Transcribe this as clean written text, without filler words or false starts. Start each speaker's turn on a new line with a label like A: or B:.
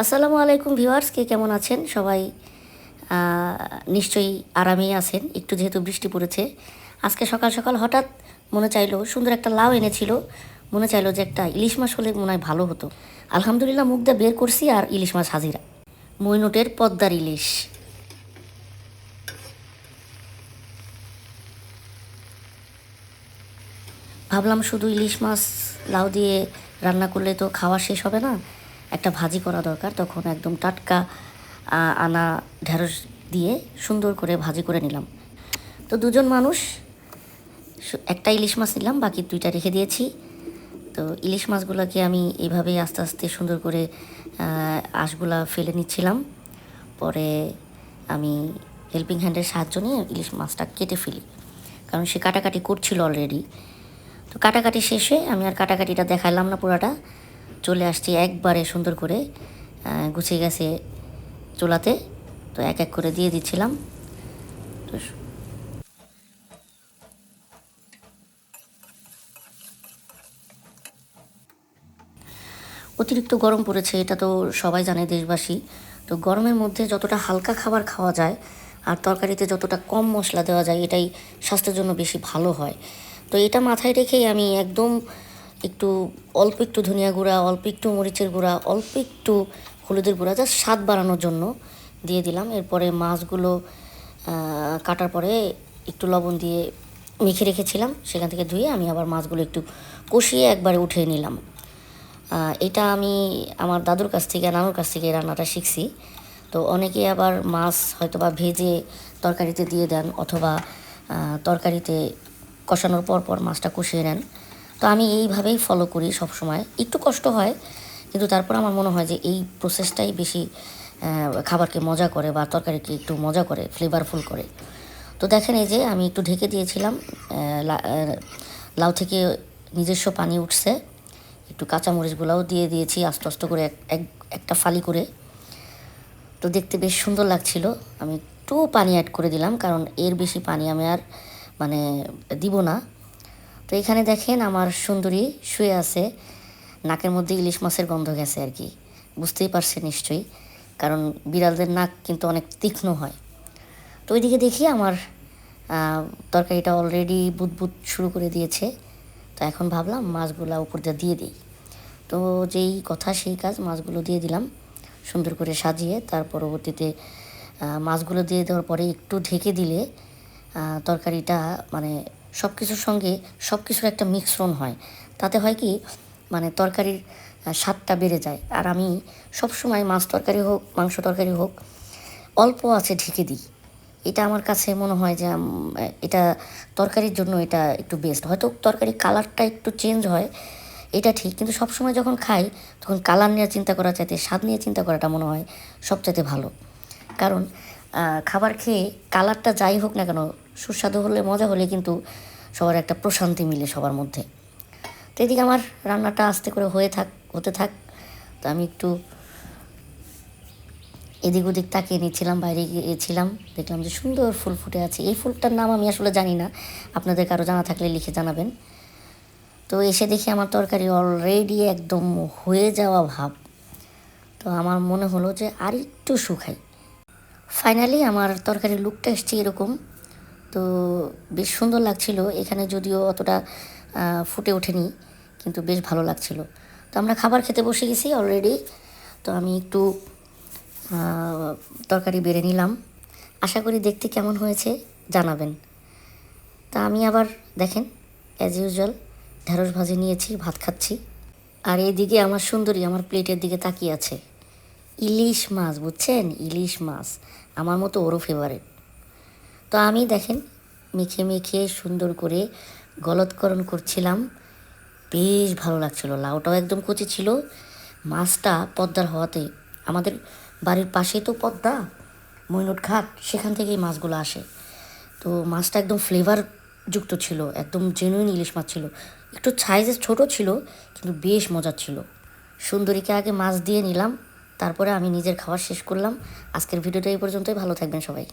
A: আসসালামু আলাইকুম ভিউয়ার্স, কে কেমন আছেন সবাই? নিশ্চয়ই আরামেই আছেন। একটু যেহেতু বৃষ্টি পড়েছে, আজকে সকাল সকাল হঠাৎ মনে চাইলো, সুন্দর একটা লাউ এনেছিল, মনে চাইলো যে একটা ইলিশ মাছ হলে মনে হয় ভালো হতো। আলহামদুলিল্লাহ মুখ দিয়ে বের করছি আর ইলিশ মাছ হাজিরা, মইনুটের পদ্মার ইলিশ। ভাবলাম শুধু ইলিশ মাছ লাউ দিয়ে রান্না করলে তো খাওয়া শেষ হবে না, একটা ভাজি করা দরকার। তখন একদম টাটকা আনা ঢেঁড়স দিয়ে সুন্দর করে ভাজি করে নিলাম। তো দুজন মানুষ, একটা ইলিশ মাছ নিলাম, বাকি দুইটা রেখে দিয়েছি। তো ইলিশ মাছগুলোকে আমি এইভাবেই আস্তে আস্তে সুন্দর করে আঁশগুলা ফেলে নিচ্ছিলাম। পরে আমি হেল্পিং হ্যান্ডের সাহায্য নিয়ে ইলিশ মাছটা কেটে ফেলি, কারণ সে কাটাকাটি করছিল অলরেডি। তো কাটাকাটি শেষে আমি আর কাটাকাটিটা দেখাইলাম না, পুরাটা চলে আসছি একবারে সুন্দর করে গুছিয়ে গেছে চুলাতে। তো এক এক করে দিয়ে দিচ্ছিলাম। তো অতিরিক্ত গরম পড়েছে, এটা তো সবাই জানে, দেশবাসী। তো গরমের মধ্যে যতটা হালকা খাবার খাওয়া যায় আর তরকারিতে যতটা কম মশলা দেওয়া যায়, এটাই স্বাস্থ্যের জন্য বেশি ভালো হয়। তো এটা মাথায় রেখেই আমি একদম একটু অল্প একটু ধনিয়া গুঁড়া, অল্প একটু মরিচের গুঁড়া, অল্প একটু হলুদের গুঁড়া, জাস্ট স্বাদ বাড়ানোর জন্য দিয়ে দিলাম। এরপরে মাছগুলো কাটার পরে একটু লবণ দিয়ে মেখে রেখেছিলাম, সেখান থেকে ধুয়ে আমি আবার মাছগুলো একটু কষিয়ে একবারে উঠিয়ে নিলাম। এটা আমি আমার দাদুর কাছ থেকে, নানুর কাছ থেকে রান্নাটা শিখছি। তো অনেকে আবার মাছ হয়তো বা ভেজে তরকারিতে দিয়ে দেন, অথবা তরকারিতে কষানোর পর পর মাছটা কষিয়ে নেন। তো আমি এইভাবেই ফলো করি সব সময়। একটু কষ্ট হয়, কিন্তু তারপর আমার মনে হয় যে এই প্রসেসটাই বেশি খাবারকে মজা করে বা তরকারিকে একটু মজা করে, ফ্লেভারফুল করে। তো দেখেন, এই যে আমি একটু ঢেকে দিয়েছিলাম, লাউ থেকে নিজস্ব পানি উঠছে। একটু কাঁচামরিচগুলোও দিয়ে দিয়েছি আস্তে আস্তে করে, একটা ফালি করে। তো দেখতে বেশ সুন্দর লাগছিল। আমি একটু পানি অ্যাড করে দিলাম, কারণ এর বেশি পানি আমি আর মানে দিব না। তো এখানে দেখেন আমার সুন্দরী শুয়ে আছে, নাকের মধ্যে ইলিশ মাছের গন্ধ গেছে আর কি, বুঝতেই পারছে নিশ্চয়ই, কারণ বিড়ালদের নাক কিন্তু অনেক তীক্ষ্ণ হয়। তো ওইদিকে দেখি আমার তরকারিটা অলরেডি বুদবুদ শুরু করে দিয়েছে। তো এখন ভাবলাম মাছগুলো উপর দিয়ে দিই। তো যেই কথা সেই কাজ, মাছগুলো দিয়ে দিলাম সুন্দর করে সাজিয়ে। তার পরবর্তীতে মাছগুলো দিয়ে দেওয়ার পরে একটু ঢেকে দিলে তরকারিটা মানে সব কিছুর সঙ্গে সব কিছুর একটা মিশ্রণ হয়। তাতে হয় কি, মানে তরকারির স্বাদটা বেড়ে যায়। আর আমি সবসময় মাছ তরকারি হোক, মাংস তরকারি হোক, অল্প আছে ঢেকে দিই। এটা আমার কাছে মনে হয় যে এটা তরকারির জন্য এটা একটু বেস্ট। হয়তো তরকারির কালারটা একটু চেঞ্জ হয়, এটা ঠিক, কিন্তু সবসময় যখন খাই তখন কালার নিয়ে চিন্তা করার চাইতে স্বাদ নিয়ে চিন্তা করাটা মনে হয় সবচাইতে ভালো। কারণ খাবার খেয়ে কালারটা যাই হোক না কেন, সুস্বাদু হলে, মজা হলে কিন্তু সবার একটা প্রশান্তি মিলে সবার মধ্যে। তো এদিকে আমার রান্নাটা আস্তে করে হতে থাক। তো আমি একটু এদিক ওদিক তাকিয়ে নিচ্ছিলাম, বাইরে গিয়েছিলাম, দেখলাম যে সুন্দর ফুল ফুটে আছে। এই ফুলটার নাম আমি আসলে জানি না, আপনাদের কারো জানা থাকলে লিখে জানাবেন। তো এসে দেখি আমার তরকারি অলরেডি একদম হয়ে যাওয়া ভাব। তো আমার মনে হলো যে আর একটু শুকাই। ফাইনালি আমার তরকারির লুকটা এসছে এরকম। তো বেশ সুন্দর লাগছিল। এখানে যদিও অতটা ফুটে ওঠেনি, কিন্তু বেশ ভালো লাগছিল। তো আমরা খাবার খেতে বসে গেছি অলরেডি। তো আমি একটু তরকারি বেড়ে নিলাম। আশা করি দেখতে কেমন হয়েছে জানাবেন। তা আমি আবার দেখেন, অ্যাজ ইউজুয়াল ঢেঁড়স ভাজি নিয়েছি, ভাত খাচ্ছি। আর এইদিকে আমার সুন্দরী আমার প্লেটের দিকে তাকিয়ে আছে। ইলিশ মাছ, বুঝছেন, ইলিশ মাছ আমার মতো ওরও ফেভারিট। তো আমি দেখেন মেখে মেখে সুন্দর করে গলৎকরণ করছিলাম, বেশ ভালো লাগছিল। লাউটাও একদম কচি ছিল। মাছটা পদ্মার হওয়াতে, আমাদের বাড়ির পাশেই তো পদ্মা, মইনুট ঘাট, সেখান থেকেই মাছগুলো আসে। তো মাছটা একদম ফ্লেভার যুক্ত ছিল, একদম জেনুইন ইলিশ মাছ ছিল। একটু সাইজে ছোটো ছিল, কিন্তু বেশ মজার ছিল। সুন্দরীকে আগে মাছ দিয়ে নিলাম, তারপরে আমি নিজের খাবার শেষ করলাম। আজকের ভিডিওটা এই পর্যন্তই। ভালো থাকবেন সবাই।